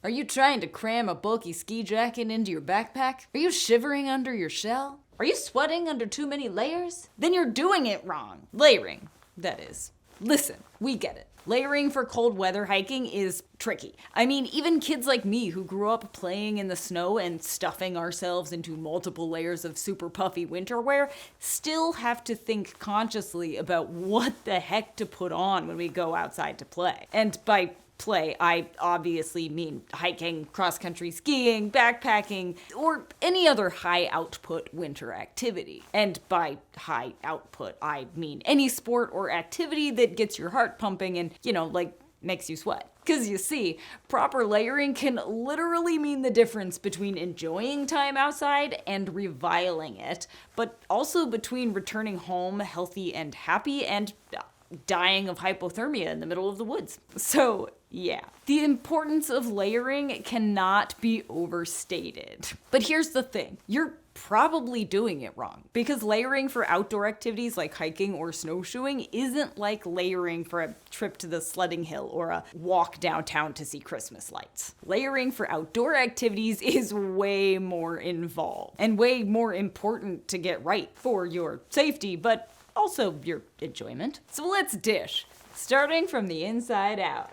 Are you trying to cram a bulky ski jacket into your backpack? Are you shivering under your shell? Are you sweating under too many layers? Then you're doing it wrong. Layering, that is. Listen, we get it. Layering for cold weather hiking is tricky. I mean, even kids like me who grew up playing in the snow and stuffing ourselves into multiple layers of super puffy winter wear still have to think consciously about what the heck to put on when we go outside to play. And by play, I obviously mean hiking, cross-country skiing, backpacking, or any other high-output winter activity. And by high output, I mean any sport or activity that gets your heart pumping and, makes you sweat. Because you see, proper layering can literally mean the difference between enjoying time outside and reviling it, but also between returning home healthy and happy and dying of hypothermia in the middle of the woods. So, yeah. The importance of layering cannot be overstated. But here's the thing. You're probably doing it wrong, because layering for outdoor activities like hiking or snowshoeing isn't like layering for a trip to the sledding hill or a walk downtown to see Christmas lights. Layering for outdoor activities is way more involved and way more important to get right for your safety, but also your enjoyment. So let's dish, starting from the inside out.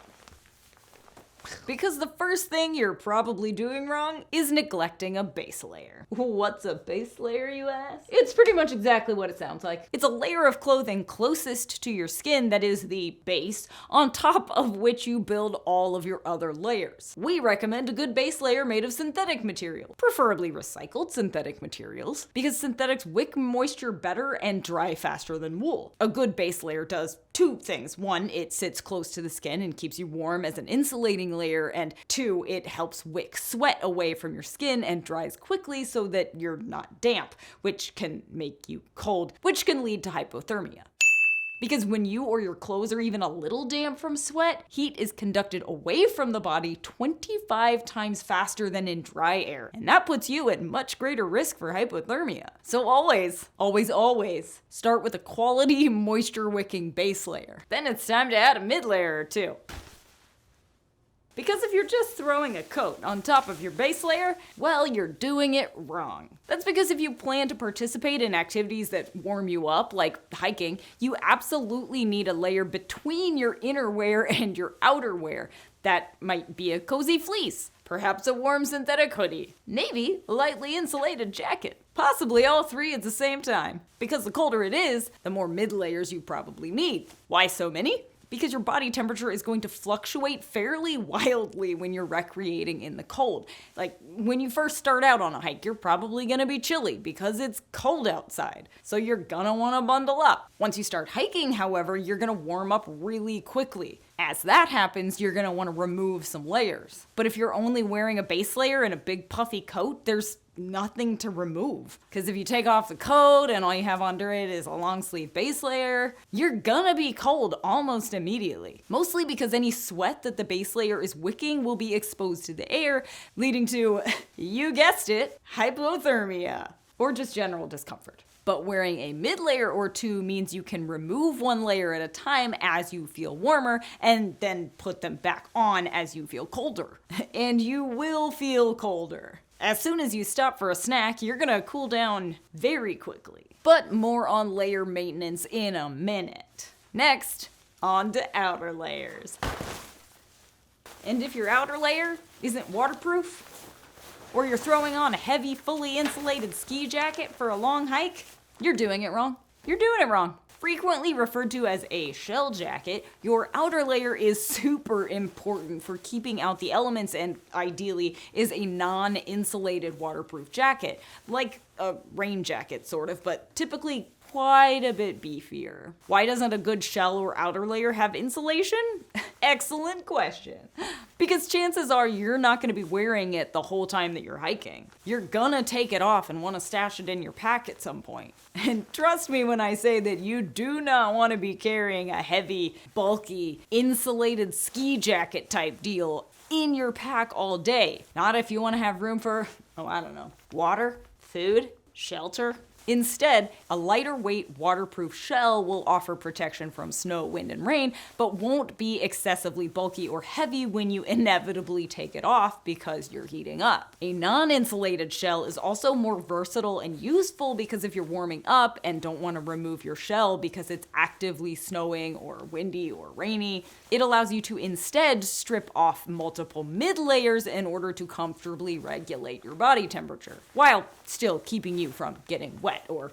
Because the first thing you're probably doing wrong is neglecting a base layer. What's a base layer, you ask? It's pretty much exactly what it sounds like. It's a layer of clothing closest to your skin that is the base, on top of which you build all of your other layers. We recommend a good base layer made of synthetic material, preferably recycled synthetic materials, because synthetics wick moisture better and dry faster than wool. A good base layer does two things. One, it sits close to the skin and keeps you warm as an insulating layer, and two, it helps wick sweat away from your skin and dries quickly so that you're not damp, which can make you cold, which can lead to hypothermia. Because when you or your clothes are even a little damp from sweat, heat is conducted away from the body 25 times faster than in dry air, and that puts you at much greater risk for hypothermia. So always, always, always start with a quality moisture-wicking base layer. Then it's time to add a mid-layer or two. Because if you're just throwing a coat on top of your base layer, well, you're doing it wrong. That's because if you plan to participate in activities that warm you up, like hiking, you absolutely need a layer between your inner wear and your outer wear. That might be a cozy fleece, perhaps a warm synthetic hoodie, maybe a lightly insulated jacket. Possibly all three at the same time. Because the colder it is, the more mid-layers you probably need. Why so many? Because your body temperature is going to fluctuate fairly wildly when you're recreating in the cold. Like, when you first start out on a hike, you're probably gonna be chilly because it's cold outside. So you're gonna wanna bundle up. Once you start hiking, however, you're gonna warm up really quickly. As that happens, you're gonna wanna remove some layers. But if you're only wearing a base layer and a big puffy coat, there's nothing to remove. Because if you take off the coat and all you have under it is a long sleeve base layer, you're gonna be cold almost immediately. Mostly because any sweat that the base layer is wicking will be exposed to the air, leading to, you guessed it, hypothermia, or just general discomfort. But wearing a mid-layer or two means you can remove one layer at a time as you feel warmer, and then put them back on as you feel colder. And you will feel colder. As soon as you stop for a snack, you're gonna cool down very quickly. But more on layer maintenance in a minute. Next, on to outer layers. And if your outer layer isn't waterproof, or you're throwing on a heavy, fully insulated ski jacket for a long hike, you're doing it wrong. You're doing it wrong. Frequently referred to as a shell jacket, your outer layer is super important for keeping out the elements and ideally is a non-insulated waterproof jacket, like a rain jacket sort of, but typically quite a bit beefier. Why doesn't a good shell or outer layer have insulation? Excellent question. Because chances are you're not going to be wearing it the whole time that you're hiking. You're gonna take it off and want to stash it in your pack at some point. And trust me when I say that you do not want to be carrying a heavy, bulky, insulated ski jacket type deal in your pack all day. Not if you want to have room for, water, food, shelter, Instead, a lighter weight waterproof shell will offer protection from snow, wind, and rain, but won't be excessively bulky or heavy when you inevitably take it off because you're heating up. A non-insulated shell is also more versatile and useful because if you're warming up and don't want to remove your shell because it's actively snowing or windy or rainy, it allows you to instead strip off multiple mid-layers in order to comfortably regulate your body temperature, while still keeping you from getting wet or,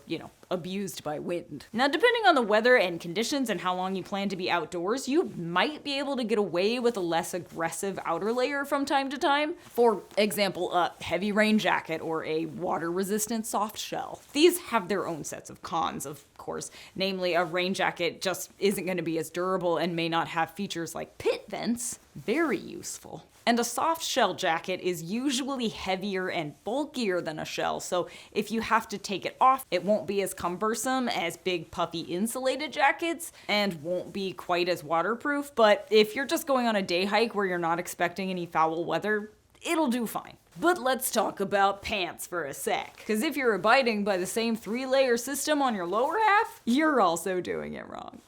abused by wind. Now, depending on the weather and conditions and how long you plan to be outdoors, you might be able to get away with a less aggressive outer layer from time to time. For example, a heavy rain jacket or a water-resistant soft shell. These have their own sets of cons, of course. Namely, a rain jacket just isn't going to be as durable and may not have features like pit vents. Very useful. And a soft shell jacket is usually heavier and bulkier than a shell, so if you have to take it off, it won't be as cumbersome as big puffy insulated jackets and won't be quite as waterproof, but if you're just going on a day hike where you're not expecting any foul weather, it'll do fine. But let's talk about pants for a sec, because if you're abiding by the same 3-layer system on your lower half, you're also doing it wrong.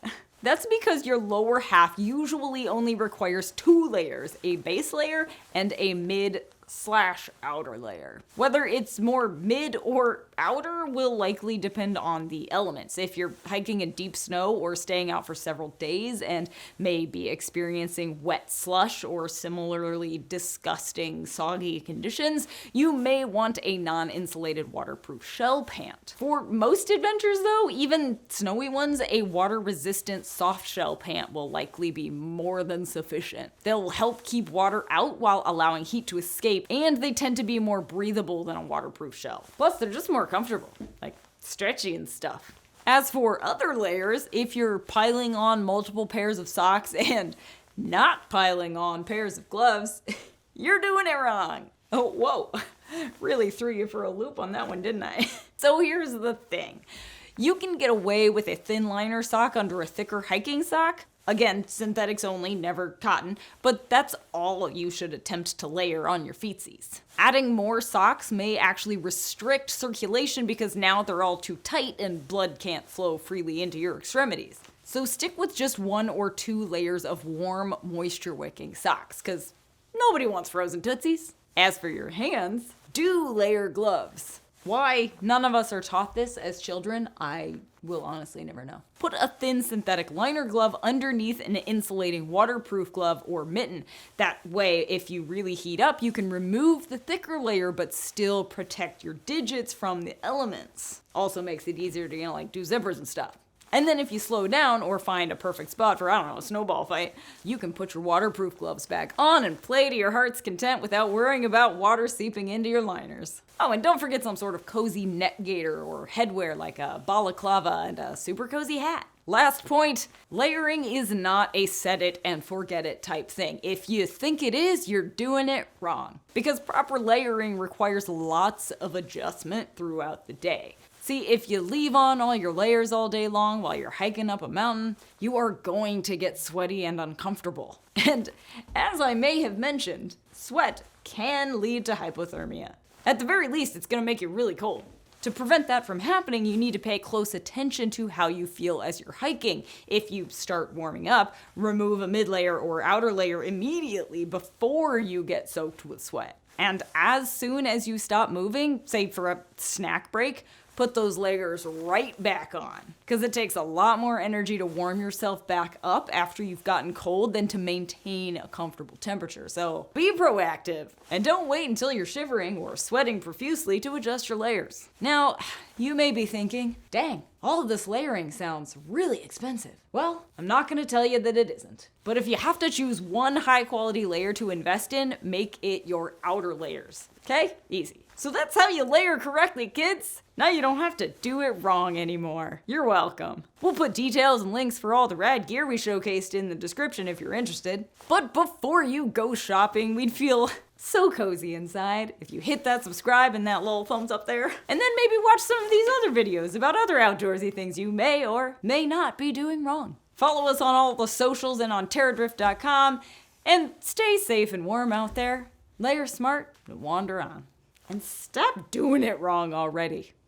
That's because your lower half usually only requires 2 layers, a base layer and a mid/outer layer. Whether it's more mid or outer will likely depend on the elements. If you're hiking in deep snow or staying out for several days and may be experiencing wet slush or similarly disgusting soggy conditions, you may want a non-insulated waterproof shell pant. For most adventures though, even snowy ones, a water-resistant soft shell pant will likely be more than sufficient. They'll help keep water out while allowing heat to escape, and they tend to be more breathable than a waterproof shell. Plus, they're just more comfortable, like stretchy and stuff. As for other layers, if you're piling on multiple pairs of socks and not piling on pairs of gloves, you're doing it wrong. Oh, whoa. Really threw you for a loop on that one, didn't I? So here's the thing. You can get away with a thin liner sock under a thicker hiking sock. Again, synthetics only, never cotton, but that's all you should attempt to layer on your feetsies. Adding more socks may actually restrict circulation because now they're all too tight and blood can't flow freely into your extremities. So stick with just 1 or 2 layers of warm, moisture-wicking socks, because nobody wants frozen tootsies. As for your hands, do layer gloves. Why none of us are taught this as children, I will honestly never know. Put a thin synthetic liner glove underneath an insulating waterproof glove or mitten. That way, if you really heat up, you can remove the thicker layer but still protect your digits from the elements. Also makes it easier to, do zippers and stuff. And then if you slow down or find a perfect spot for, a snowball fight, you can put your waterproof gloves back on and play to your heart's content without worrying about water seeping into your liners. Oh, and don't forget some sort of cozy neck gaiter or headwear like a balaclava and a super cozy hat. Last point, layering is not a set it and forget it type thing. If you think it is, you're doing it wrong. Because proper layering requires lots of adjustment throughout the day. See, if you leave on all your layers all day long while you're hiking up a mountain, you are going to get sweaty and uncomfortable. And as I may have mentioned, sweat can lead to hypothermia. At the very least, it's going to make you really cold. To prevent that from happening, you need to pay close attention to how you feel as you're hiking. If you start warming up, remove a mid-layer or outer layer immediately before you get soaked with sweat. And as soon as you stop moving, say for a snack break, put those layers right back on. Because it takes a lot more energy to warm yourself back up after you've gotten cold than to maintain a comfortable temperature. So be proactive and don't wait until you're shivering or sweating profusely to adjust your layers. Now, you may be thinking, dang, all of this layering sounds really expensive. Well, I'm not going to tell you that it isn't. But if you have to choose one high quality layer to invest in, make it your outer layers. Okay? Easy. So that's how you layer correctly, kids. Now you don't have to do it wrong anymore. You're welcome. We'll put details and links for all the rad gear we showcased in the description if you're interested. But before you go shopping, we'd feel so cozy inside if you hit that subscribe and that little thumbs up there. And then maybe watch some of these other videos about other outdoorsy things you may or may not be doing wrong. Follow us on all the socials and on Terradrift.com. And stay safe and warm out there. Layer smart and wander on. And stop doing it wrong already.